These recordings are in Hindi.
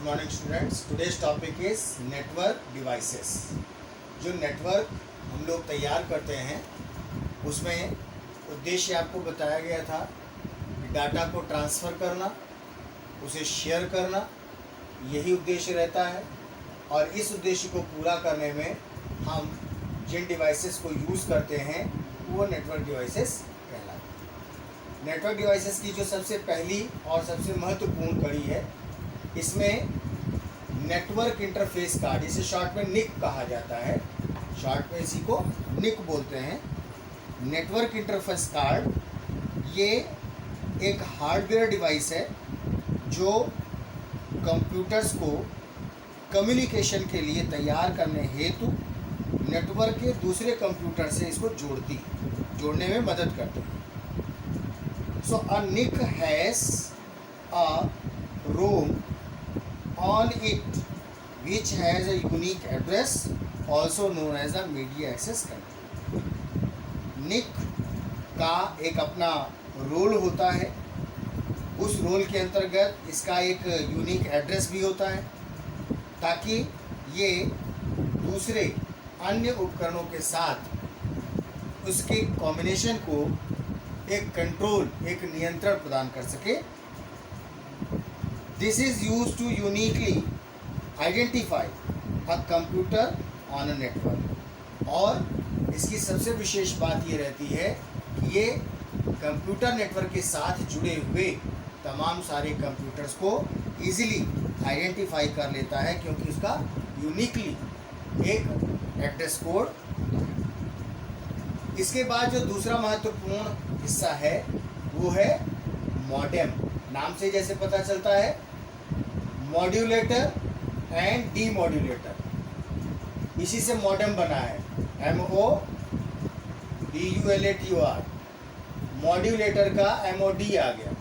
morning students. Today's topic is network devices. जो नेटवर्क हम लोग तैयार करते हैं उसमें उद्देश्य आपको बताया गया था कि डाटा को ट्रांसफ़र करना, उसे शेयर करना, यही उद्देश्य रहता है। और इस उद्देश्य को पूरा करने में हम जिन डिवाइसेस को यूज़ करते हैं वो नेटवर्क डिवाइसेस कहलाते हैं। नेटवर्क डिवाइसेस की जो सबसे पहली और सबसे महत्वपूर्ण कड़ी है, इसमें नेटवर्क इंटरफेस कार्ड, इसे शॉर्ट में निक कहा जाता है, शॉर्ट में इसी को निक बोलते हैं। नेटवर्क इंटरफेस कार्ड ये एक हार्डवेयर डिवाइस है जो कंप्यूटर्स को कम्युनिकेशन के लिए तैयार करने हेतु नेटवर्क के दूसरे कंप्यूटर से इसको जोड़ने में मदद करती है। So a Nick has a ROM on it which has a unique address also known as a media access control. NIC का एक अपना रोल होता है, उस रोल के अंतर्गत इसका एक यूनिक एड्रेस भी होता है ताकि ये दूसरे अन्य उपकरणों के साथ उसके कॉम्बिनेशन को एक कंट्रोल, एक नियंत्रण प्रदान कर सके। This is used to uniquely identify a computer on a network। और इसकी सबसे विशेष बात ये रहती है कि ये कंप्यूटर नेटवर्क के साथ जुड़े हुए तमाम सारे कंप्यूटर्स को इजीली आइडेंटिफाई कर लेता है क्योंकि उसका यूनिकली एक एड्रेस कोड। इसके बाद जो दूसरा महत्वपूर्ण हिस्सा है वो है मॉडेम। नाम से जैसे पता चलता है, मॉड्यूलेटर एंड डीमॉड्यूलेटर, इसी से मॉडेम बना है, MODULATOR। मॉड्यूलेटर का MOD आ गया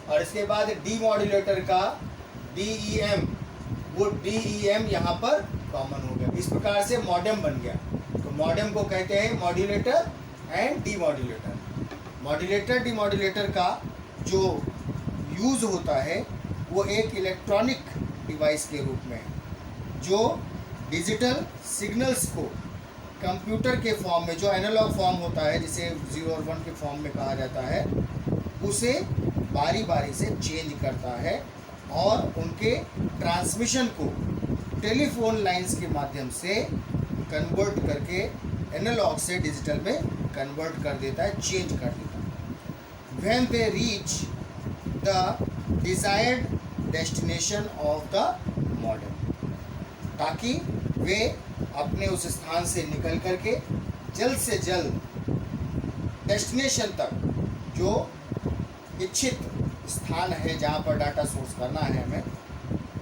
और इसके बाद डीमॉड्यूलेटर का DEM, वो DEM यहाँ पर कॉमन हो गया। इस प्रकार से मॉडेम बन गया। तो मॉडेम को कहते हैं modulator and demodulator. Modulator demodulator का जो यूज़ होता है वो एक इलेक्ट्रॉनिक डिवाइस के रूप में है जो डिजिटल सिग्नल्स को कंप्यूटर के फॉर्म में, जो एनालॉग फॉर्म होता है जिसे 0 और 1 के फॉर्म में कहा जाता है, उसे बारी बारी से चेंज करता है और उनके ट्रांसमिशन को टेलीफोन लाइंस के माध्यम से कन्वर्ट करके एनालॉग से डिजिटल में कन्वर्ट कर देता है, चेंज कर देता है। When they reach the desired destination of the modem, ताकि वे अपने उस स्थान से निकल करके जल्द से जल्द डेस्टिनेशन तक, जो इच्छित स्थान है जहाँ पर डाटा सोर्स करना है, हमें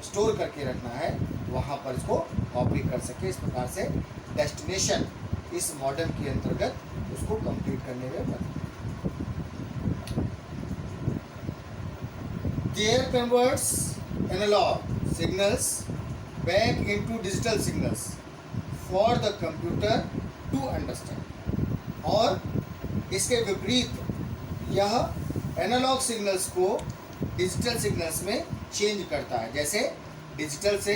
स्टोर करके रखना है, वहाँ पर इसको कॉपी कर सके। इस प्रकार से डेस्टिनेशन इस मॉडेम के अंतर्गत उसको कंप्लीट करने में मदद। There converts analog signals back into digital signals for the computer to understand। और इसके विपरीत यह एनालॉग सिग्नल्स को डिजिटल सिग्नल्स में चेंज करता है। जैसे डिजिटल से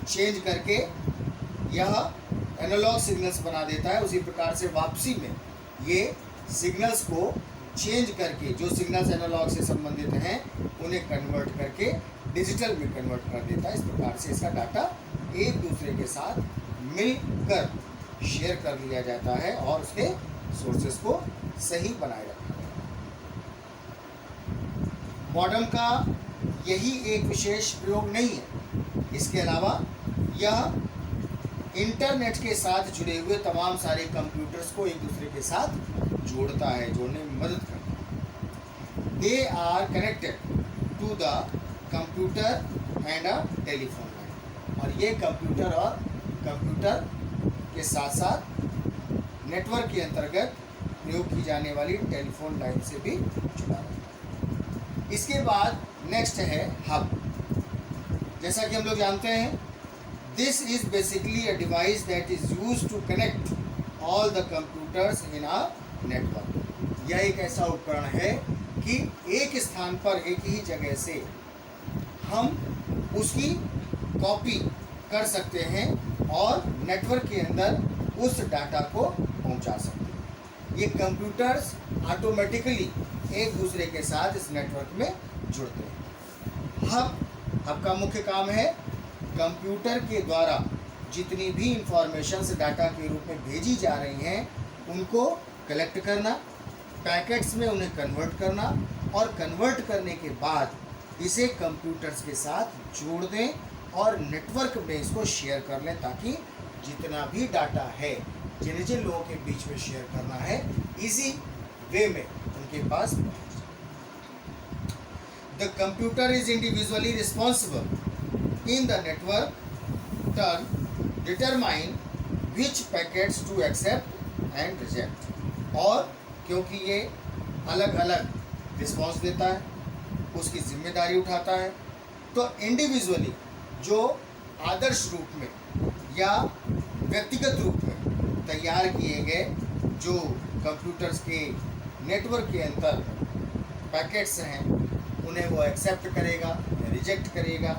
चेंज करके यह एनालॉग सिग्नल्स बना देता है, उसी प्रकार से वापसी में ये सिग्नल्स को चेंज करके, जो सिग्नल्स एनालॉग से संबंधित हैं उन्हें कन्वर्ट करके डिजिटल में कन्वर्ट कर देता है। इस प्रकार से इसका डाटा एक दूसरे के साथ मिलकर शेयर कर लिया जाता है और उसके सोर्सेस को सही बनाए रखा जाता है। मॉडेम का यही एक विशेष प्रयोग नहीं है, इसके अलावा यह इंटरनेट के साथ जुड़े हुए तमाम सारे कंप्यूटर्स को एक दूसरे के साथ जोड़ता है, जोड़ने में मदद करता है। They are connected to the computer and a telephone line. और ये कंप्यूटर के साथ साथ नेटवर्क के अंतर्गत प्रयोग की जाने वाली टेलीफोन लाइन से भी जुड़ा रहता है। इसके बाद नेक्स्ट है हब। जैसा कि हम लोग जानते हैं, this is basically a device that is used to connect all the computers in a network. यह एक ऐसा उपकरण है कि एक स्थान पर, एक ही जगह से हम उसकी कॉपी कर सकते हैं और नेटवर्क के अंदर उस डाटा को पहुंचा सकते हैं। ये कंप्यूटर्स ऑटोमेटिकली एक दूसरे के साथ इस नेटवर्क में जुड़ते हैं। हब का मुख्य काम है कंप्यूटर के द्वारा जितनी भी इंफॉर्मेशंस डाटा के रूप में भेजी जा रही हैं उनको कलेक्ट करना, पैकेट्स में उन्हें कन्वर्ट करना और कन्वर्ट करने के बाद इसे कंप्यूटर्स के साथ जोड़ दें और नेटवर्क में इसको शेयर कर लें ताकि जितना भी डाटा है जिन जिन लोगों के बीच में शेयर करना है इजी वे में उनके पास पहुंच जाए। The computer is individually responsible in the network turn determine which packets to accept and reject. और क्योंकि ये अलग अलग रिस्पॉन्स देता है, उसकी जिम्मेदारी उठाता है, तो इंडिविजुअली जो आदर्श रूप में या व्यक्तिगत रूप में तैयार किए गए जो कंप्यूटर्स के नेटवर्क के अंदर पैकेट्स हैं उन्हें वो एक्सेप्ट करेगा या रिजेक्ट करेगा,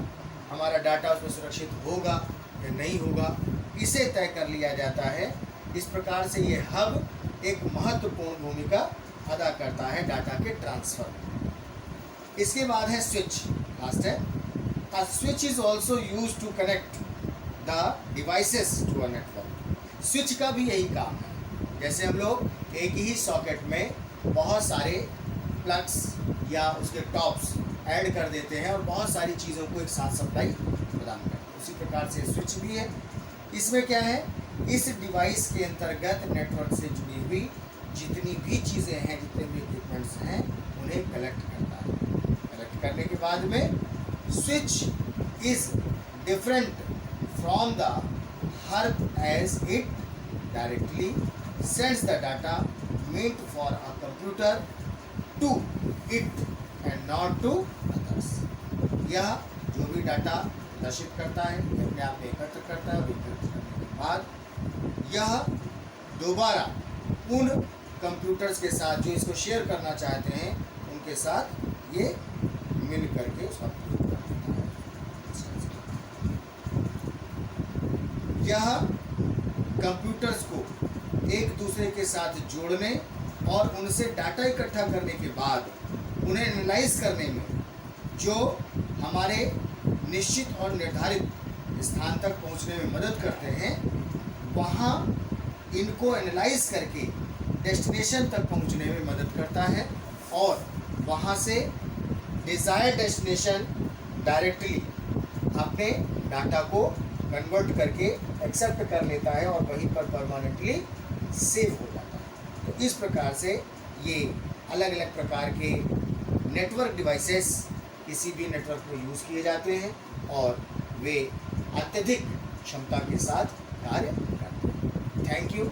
हमारा डाटा उसमें सुरक्षित होगा या नहीं होगा, इसे तय कर लिया जाता है। इस प्रकार से ये हब एक महत्वपूर्ण भूमिका अदा करता है डाटा के ट्रांसफर में। इसके बाद है स्विच, लास्ट है। A switch is also use to connect the devices to a network. Switch का भी यही काम है, जैसे हम लोग एक ही सॉकेट में बहुत सारे प्लग्स या उसके टॉप्स ऐड कर देते हैं और बहुत सारी चीज़ों को एक साथ सप्लाई प्रदान करते हैं, उसी प्रकार से स्विच भी है। इसमें क्या है, इस डिवाइस के अंतर्गत नेटवर्क से जुड़ी हुई जितनी भी चीज़ें हैं, जितने भी इक्विपमेंट्स हैं, उन्हें कलेक्ट करता है। कलेक्ट करने के बाद में switch is different from the hub as it directly sends the data meant for a computer to it and not to others। यह जो भी डाटा प्रदर्शित करता है अपने आप में एकत्र करता है और एकत्र करने के बाद यह दोबारा उन कंप्यूटर्स के साथ जो इसको शेयर करना चाहते हैं उनके साथ ये मिल करके उसका प्रयोग करता है। यह कंप्यूटर्स को एक दूसरे के साथ जोड़ने और उनसे डाटा इकट्ठा करने के बाद उन्हें एनालाइज करने में जो हमारे निश्चित और निर्धारित स्थान तक पहुंचने में मदद करते हैं, वहाँ इनको एनालाइज करके डेस्टिनेशन तक पहुंचने में मदद करता है और वहाँ से डिज़ायर्ड डेस्टिनेशन डायरेक्टली अपने डाटा को कन्वर्ट करके एक्सेप्ट कर लेता है और वहीं पर परमानेंटली सेव हो जाता है। तो इस प्रकार से ये अलग अलग प्रकार के नेटवर्क डिवाइसेस किसी भी नेटवर्क में यूज़ किए जाते हैं और वे अत्यधिक क्षमता के साथ कार्य करते हैं। Thank you.